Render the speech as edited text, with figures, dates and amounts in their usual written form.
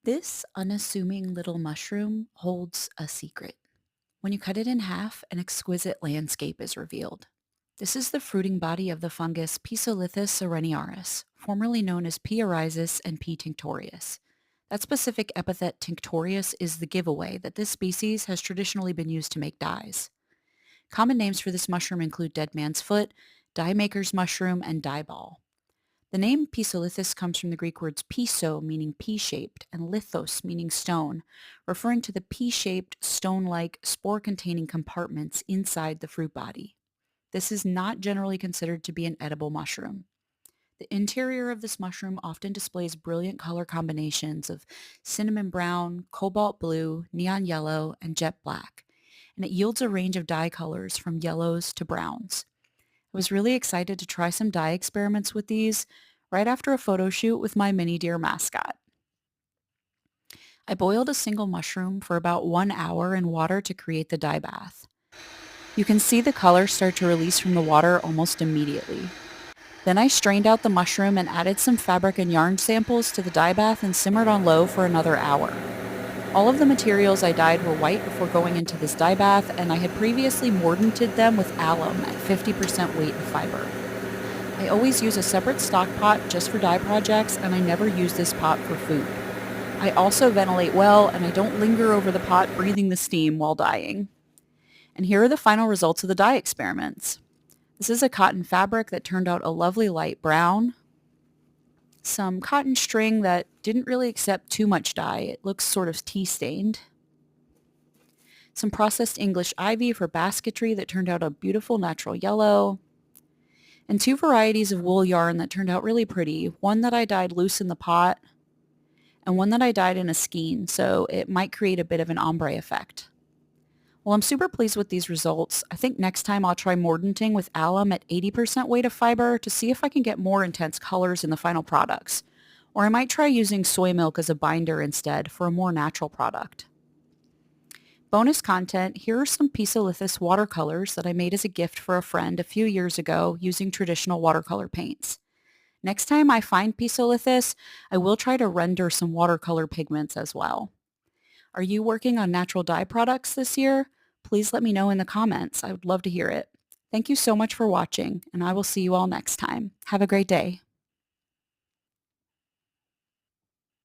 This unassuming little mushroom holds a secret. When you cut it in half, an exquisite landscape is revealed. This is the fruiting body of the fungus Pisolithus arenarius, formerly known as P. arhizus and P. tinctorius. That specific epithet tinctorius is the giveaway that this species has traditionally been used to make dyes. Common names for this mushroom include dead man's foot, dyemaker's mushroom, and dyeball. The name Pisolithus comes from the Greek words piso, meaning pea-shaped, and lithos, meaning stone, referring to the pea-shaped, stone-like, spore-containing compartments inside the fruit body. This is not generally considered to be an edible mushroom. The interior of this mushroom often displays brilliant color combinations of cinnamon brown, cobalt blue, neon yellow, and jet black, and it yields a range of dye colors from yellows to browns. I was really excited to try some dye experiments with these right after a photo shoot with my mini deer mascot. I boiled a single mushroom for about 1 hour in water to create the dye bath. You can see the color start to release from the water almost immediately. Then I strained out the mushroom and added some fabric and yarn samples to the dye bath and simmered on low for another hour. All of the materials I dyed were white before going into this dye bath, and I had previously mordanted them with alum at 50% weight and fiber. I always use a separate stock pot just for dye projects, and I never use this pot for food. I also ventilate well, and I don't linger over the pot breathing the steam while dyeing. And here are the final results of the dye experiments. This is a cotton fabric that turned out a lovely light brown. Some cotton string that didn't really accept too much dye. It looks sort of tea-stained. Some processed English ivy for basketry that turned out a beautiful natural yellow. And two varieties of wool yarn that turned out really pretty. One that I dyed loose in the pot, and one that I dyed in a skein, so it might create a bit of an ombre effect. Well, I'm super pleased with these results. I think next time I'll try mordanting with alum at 80% weight of fiber to see if I can get more intense colors in the final products. Or I might try using soy milk as a binder instead for a more natural product. Bonus content, here are some Pisolithus watercolors that I made as a gift for a friend a few years ago using traditional watercolor paints. Next time I find Pisolithus, I will try to render some watercolor pigments as well. Are you working on natural dye products this year? Please let me know in the comments. I would love to hear it. Thank you so much for watching, and I will see you all next time. Have a great day.